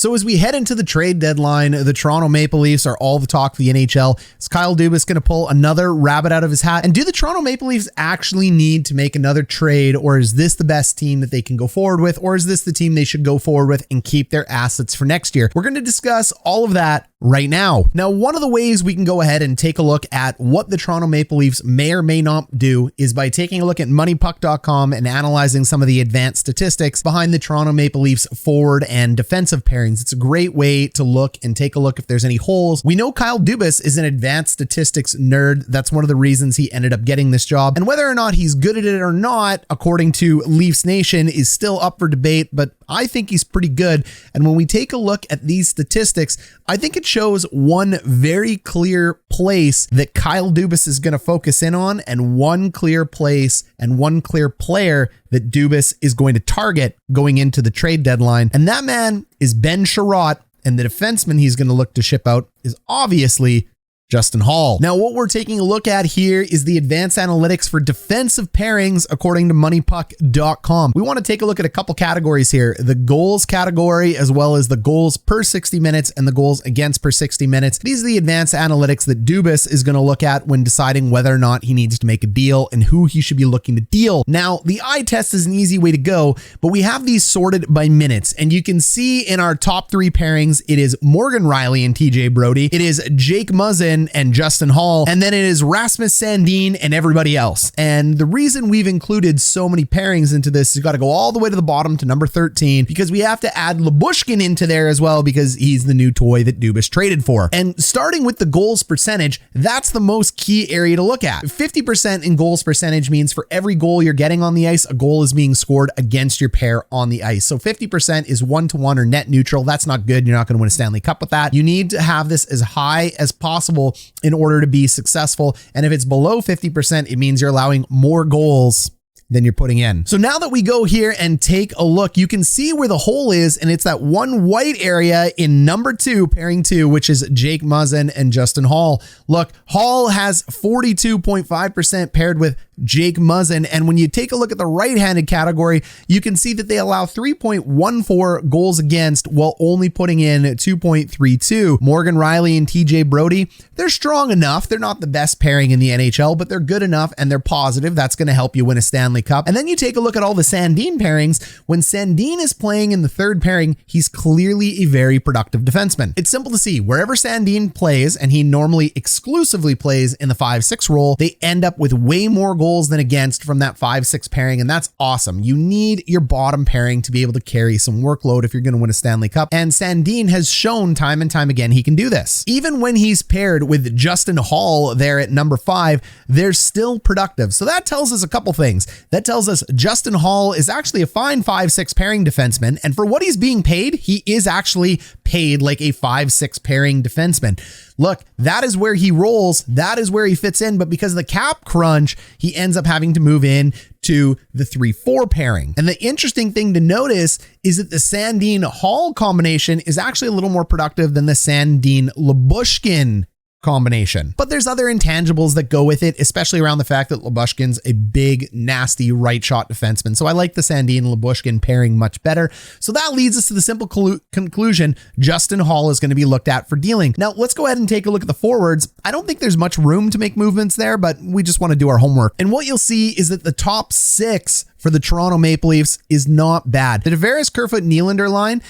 So as we head into the trade deadline, the Toronto Maple Leafs are all the talk for the NHL. Is Kyle Dubas going to pull another rabbit out of his hat? And do the Toronto Maple Leafs actually need to make another trade, or is this the best team that they can go forward with, or is this the team they should go forward with and keep their assets for next year? We're going to discuss all of that right now. Now, one of the ways we can go ahead and take a look at what the Toronto Maple Leafs may or may not do is by taking a look at moneypuck.com and analyzing some of the advanced statistics behind the Toronto Maple Leafs forward and defensive pairings. It's a great way to look and take a look if there's any holes. We know Kyle Dubas is an advanced statistics nerd. That's one of the reasons he ended up getting this job. And whether or not he's good at it or not, according to Leafs Nation, is still up for debate, but I think he's pretty good. And when we take a look at these statistics, I think it shows one very clear place that Kyle Dubas is going to focus in on, and one clear place and one clear player that Dubas is going to target going into the trade deadline. And that man is Ben Chariot, and the defenseman he's going to look to ship out is obviously Justin Holl. Now, what we're taking a look at here is the advanced analytics for defensive pairings according to moneypuck.com. We want to take a look at a couple categories here, the goals category, as well as the goals per 60 minutes and the goals against per 60 minutes. These are the advanced analytics that Dubas is going to look at when deciding whether or not he needs to make a deal and who he should be looking to deal. Now, the eye test is an easy way to go, but we have these sorted by minutes, and you can see in our top three pairings, it is Morgan Rielly and TJ Brodie, it is Jake Muzzin and Justin Holl, and then it is Rasmus Sandine and everybody else. And the reason we've included so many pairings into this, you got to go all the way to the bottom to number 13, because we have to add Lyubushkin into there as well, because he's the new toy that Dubas traded for. And starting with the goals percentage, that's the most key area to look at. 50% in goals percentage means for every goal you're getting on the ice, a goal is being scored against your pair on the ice. So 50% is 1-to-1 or net neutral. That's not good. You're not going to win a Stanley Cup with that. You need to have this as high as possible in order to be successful. And if it's below 50%, it means you're allowing more goals than you're putting in. So now that we go here and take a look, you can see where the hole is, and it's that one white area in number 2, pairing 2, which is Jake Muzzin and Justin Holl. Look, Holl has 42.5% paired with Jake Muzzin, and when you take a look at the right-handed category, you can see that they allow 3.14 goals against while only putting in 2.32. Morgan Rielly and TJ Brodie, they're strong enough. They're not the best pairing in the NHL, but they're good enough and they're positive. That's going to help you win a Stanley Cup. And then you take a look at all the Sandine pairings. When Sandine is playing in the third pairing, he's clearly a very productive defenseman. It's simple to see. Wherever Sandine plays, and he normally exclusively plays in the 5-6 role, they end up with way more goals than against from that 5-6 pairing, and that's awesome. You need your bottom pairing to be able to carry some workload if you're going to win a Stanley Cup, and Sandine has shown time and time again he can do this. Even when he's paired with Justin Holl there at number 5, they're still productive. So that tells us a couple things. That tells us Justin Holl is actually a fine 5-6 pairing defenseman, and for what he's being paid, he is actually paid like a 5-6 pairing defenseman. Look, that is where he rolls. That is where he fits in. But because of the cap crunch, he ends up having to move in to the 3-4 pairing. And the interesting thing to notice is that the Sandine Holl combination is actually a little more productive than the Sandine Lyubushkin combination. But there's other intangibles that go with it, especially around the fact that Lyubushkin's a big, nasty right shot defenseman. So I like the Sandine Lyubushkin pairing much better. So that leads us to the simple conclusion: Justin Holl is going to be looked at for dealing. Now let's go ahead and take a look at the forwards. I don't think there's much room to make movements there, but we just want to do our homework. And what you'll see is that the top 6 for the Toronto Maple Leafs is not bad. The Tavares, Kerfoot, Nylander line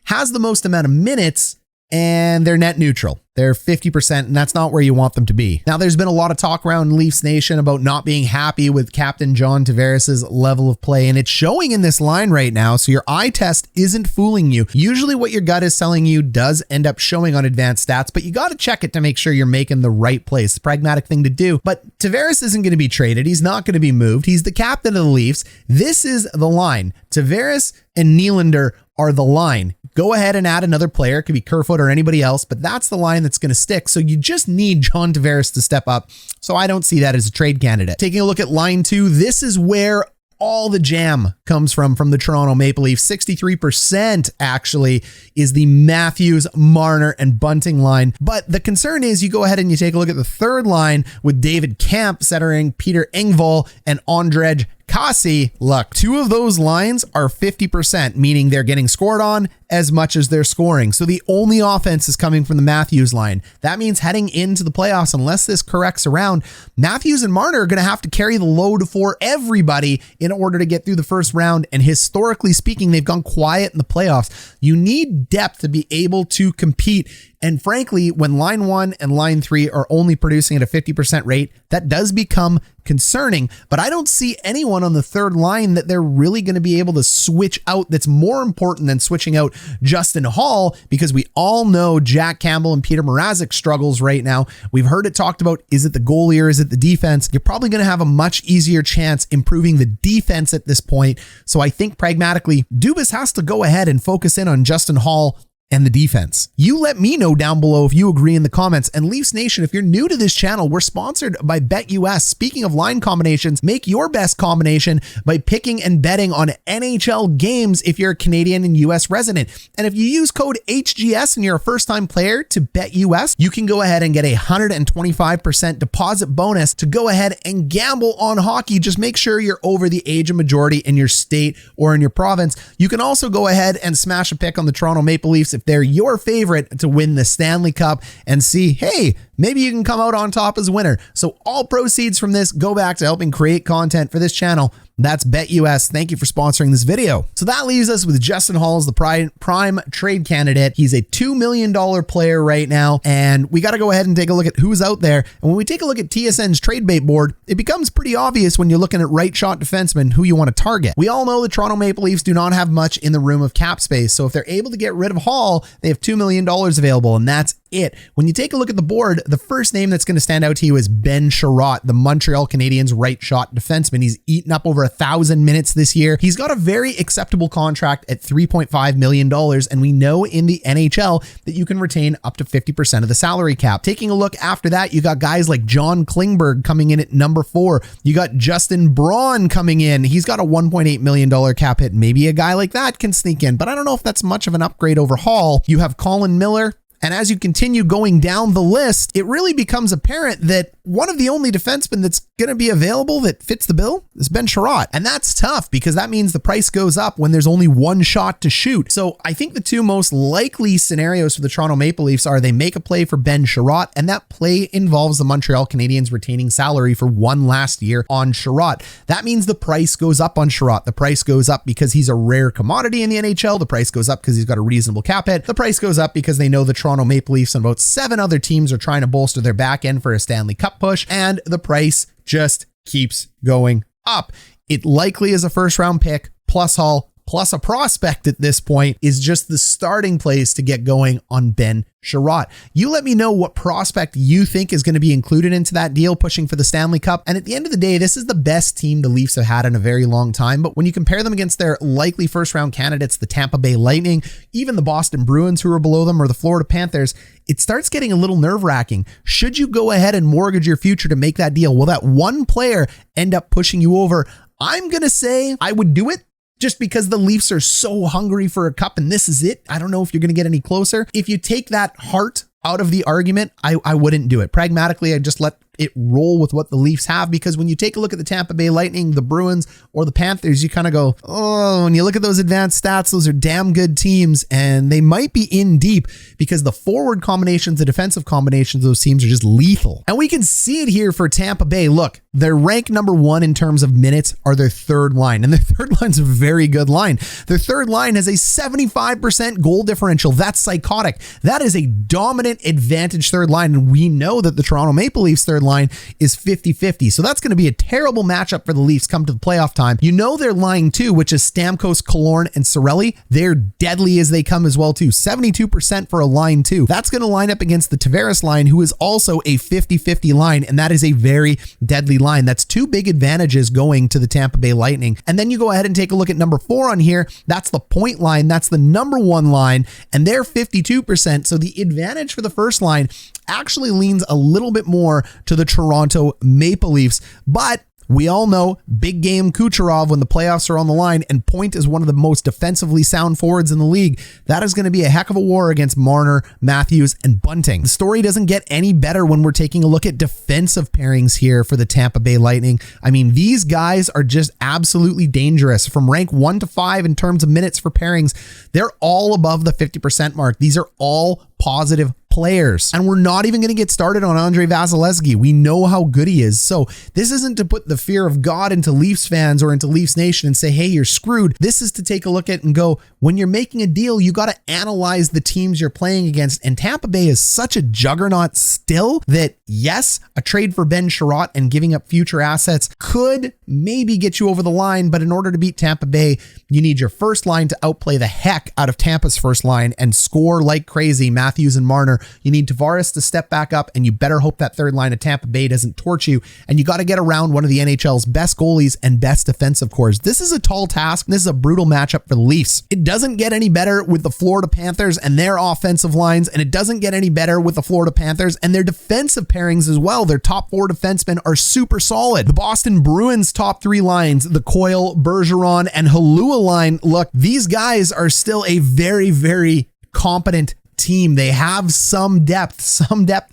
has the most amount of minutes, and they're net neutral. They're 50%, and that's not where you want them to be. Now, there's been a lot of talk around Leafs Nation about not being happy with Captain John Tavares' level of play, and it's showing in this line right now, so your eye test isn't fooling you. Usually what your gut is telling you does end up showing on advanced stats, but you got to check it to make sure you're making the right place. The pragmatic thing to do. But Tavares isn't going to be traded. He's not going to be moved. He's the captain of the Leafs. This is the line. Tavares and Nylander are the line. Go ahead and add another player. It could be Kerfoot or anybody else, but that's the line that's going to stick. So you just need John Tavares to step up. So I don't see that as a trade candidate. Taking a look at line 2, this is where all the jam comes from the Toronto Maple Leafs. 63% actually is the Matthews, Marner, and Bunting line. But the concern is you go ahead and you take a look at the third line with David Kampf centering Peter Engvall and Ondrej Kasi, look, two of those lines are 50%, meaning they're getting scored on as much as they're scoring. So the only offense is coming from the Matthews line. That means heading into the playoffs, unless this corrects around, Matthews and Marner are going to have to carry the load for everybody in order to get through the first round. And historically speaking, they've gone quiet in the playoffs. You need depth to be able to compete. And frankly, when line 1 and line 3 are only producing at a 50% rate, that does become concerning. But I don't see anyone on the third line that they're really going to be able to switch out that's more important than switching out Justin Holl, because we all know Jack Campbell and Peter Mrazek struggles right now. We've heard it talked about, is it the goalie or is it the defense? You're probably going to have a much easier chance improving the defense at this point. So I think pragmatically, Dubas has to go ahead and focus in on Justin Holl and the defense. You let me know down below if you agree in the comments. And Leafs Nation, if you're new to this channel, we're sponsored by BetUS. Speaking of line combinations, make your best combination by picking and betting on NHL games if you're a Canadian and US resident. And if you use code HGS and you're a first-time player to BetUS, you can go ahead and get a 125% deposit bonus to go ahead and gamble on hockey. Just make sure you're over the age of majority in your state or in your province. You can also go ahead and smash a pick on the Toronto Maple Leafs if they're your favorite to win the Stanley Cup, and see, hey, maybe you can come out on top as winner. So all proceeds from this go back to helping create content for this channel. That's BetUS. Thank you for sponsoring this video. So that leaves us with Justin Holl as the prime trade candidate. He's a $2 million player right now, and we got to go ahead and take a look at who's out there. And when we take a look at TSN's trade bait board, it becomes pretty obvious when you're looking at right shot defensemen who you want to target. We all know the Toronto Maple Leafs do not have much in the room of cap space. So if they're able to get rid of Holl, they have $2 million available, and that's it. When you take a look at the board, the first name that's going to stand out to you is Ben Chariot, the Montreal Canadiens right shot defenseman. He's eaten up over 1,000 minutes this year. He's got a very acceptable contract at $3.5 million, and we know in the NHL that you can retain up to 50% of the salary cap. Taking a look after that, you got guys like John Klingberg coming in at number 4. You got Justin Braun coming in. He's got a $1.8 million cap hit. Maybe a guy like that can sneak in, but I don't know if that's much of an upgrade over Holl. You have Colin Miller. And as you continue going down the list, it really becomes apparent that one of the only defensemen that's going to be available that fits the bill is Ben Chariot. And that's tough because that means the price goes up when there's only one shot to shoot. So I think the two most likely scenarios for the Toronto Maple Leafs are they make a play for Ben Chariot, and that play involves the Montreal Canadiens retaining salary for one last year on Chariot. That means the price goes up on Chariot. The price goes up because he's a rare commodity in the NHL. The price goes up because he's got a reasonable cap hit. The price goes up because they know the Toronto Maple Leafs and about 7 other teams are trying to bolster their back end for a Stanley Cup push, and the price just keeps going up. It likely is a first round pick plus Holl plus a prospect at this point is just the starting place to get going on Ben Chariot. You let me know what prospect you think is going to be included into that deal pushing for the Stanley Cup. And at the end of the day, this is the best team the Leafs have had in a very long time. But when you compare them against their likely first round candidates, the Tampa Bay Lightning, even the Boston Bruins who are below them, or the Florida Panthers, it starts getting a little nerve wracking. Should you go ahead and mortgage your future to make that deal? Will that one player end up pushing you over? I'm going to say I would do it, just because the Leafs are so hungry for a cup and this is it. I don't know if you're going to get any closer. If you take that heart out of the argument, I wouldn't do it. Pragmatically, I just let it roll with what the Leafs have, because when you take a look at the Tampa Bay Lightning, the Bruins, or the Panthers, you kind of go, oh, when you look at those advanced stats, those are damn good teams, and they might be in deep because the forward combinations, the defensive combinations of those teams are just lethal. And we can see it here for Tampa Bay. Look, their rank number 1 in terms of minutes are their third line, and their third line's a very good line. Their third line has a 75% goal differential. That's psychotic. That is a dominant advantage third line, and we know that the Toronto Maple Leafs third line is 50-50. So that's going to be a terrible matchup for the Leafs come to the playoff time. You know their line 2, which is Stamkos, Killorn, and Cirelli. They're deadly as they come as well too. 72% for a line 2. That's going to line up against the Tavares line, who is also a 50-50 line, and that is a very deadly line. That's 2 big advantages going to the Tampa Bay Lightning. And then you go ahead and take a look at number 4 on here. That's the point line. That's the number 1 line, and they're 52%. So the advantage for the first line actually leans a little bit more to the Toronto Maple Leafs. But We all know big game Kucherov when the playoffs are on the line, and Point is one of the most defensively sound forwards in the league. That is going to be a heck of a war against Marner, Matthews, and Bunting. The story doesn't get any better when we're taking a look at defensive pairings here for the Tampa Bay Lightning. I mean, these guys are just absolutely dangerous. From rank 1 to 5 in terms of minutes for pairings, they're all above the 50% mark. These are all positive players. And we're not even going to get started on Andrei Vasilevsky. We know how good he is. So this isn't to put the fear of God into Leafs fans or into Leafs Nation and say, hey, you're screwed. This is to take a look at and go, when you're making a deal, you got to analyze the teams you're playing against. And Tampa Bay is such a juggernaut still that, yes, a trade for Ben Chariot and giving up future assets could maybe get you over the line. But in order to beat Tampa Bay, you need your first line to outplay the heck out of Tampa's first line and score like crazy, Matthews and Marner. You need Tavares to step back up, and you better hope that third line of Tampa Bay doesn't torch you. And you got to get around one of the NHL's best goalies and best defensive cores. This is a tall task. This is a brutal matchup for the Leafs. It doesn't get any better with the Florida Panthers and their offensive lines, and it doesn't get any better with the Florida Panthers and their defensive pairings as well. Their top 4 defensemen are super solid. The Boston Bruins top 3 lines, the Coyle, Bergeron, and Halua line. Look, these guys are still a very, very competent team. They have some depth,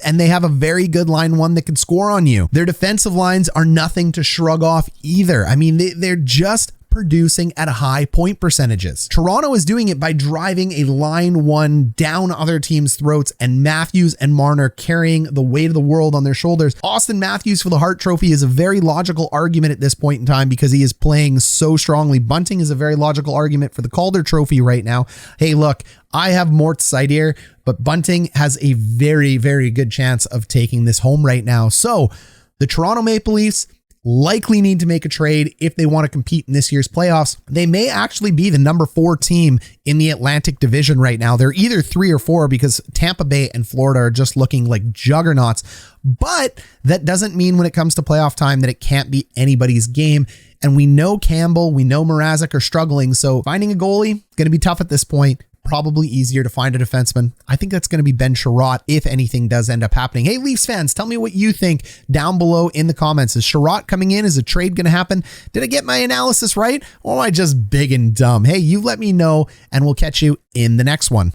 and they have a very good line one that can score on you. Their defensive lines are nothing to shrug off either. I mean, they're just producing at high point percentages. Toronto is doing it by driving a line one down other teams' throats, and Matthews and Marner carrying the weight of the world on their shoulders. Austin Matthews for the Hart Trophy is a very logical argument at this point in time because he is playing so strongly. Bunting is a very logical argument for the Calder Trophy right now. Hey, look, I have Mort Sidier, but Bunting has a very, very good chance of taking this home right now. So the Toronto Maple Leafs likely need to make a trade if they want to compete in this year's playoffs. They may actually be the number 4 team in the Atlantic Division right now. They're either 3 or 4 because Tampa Bay and Florida are just looking like juggernauts. But that doesn't mean when it comes to playoff time that it can't be anybody's game. And we know Campbell, we know Mrazek are struggling. So finding a goalie, going to be tough at this point. Probably easier to find a defenseman. I think that's going to be Ben Chariot if anything does end up happening. Hey, Leafs fans, tell me what you think down below in the comments. Is Chariot coming in? Is a trade going to happen? Did I get my analysis right? Or am I just big and dumb? Hey, you let me know, and we'll catch you in the next one.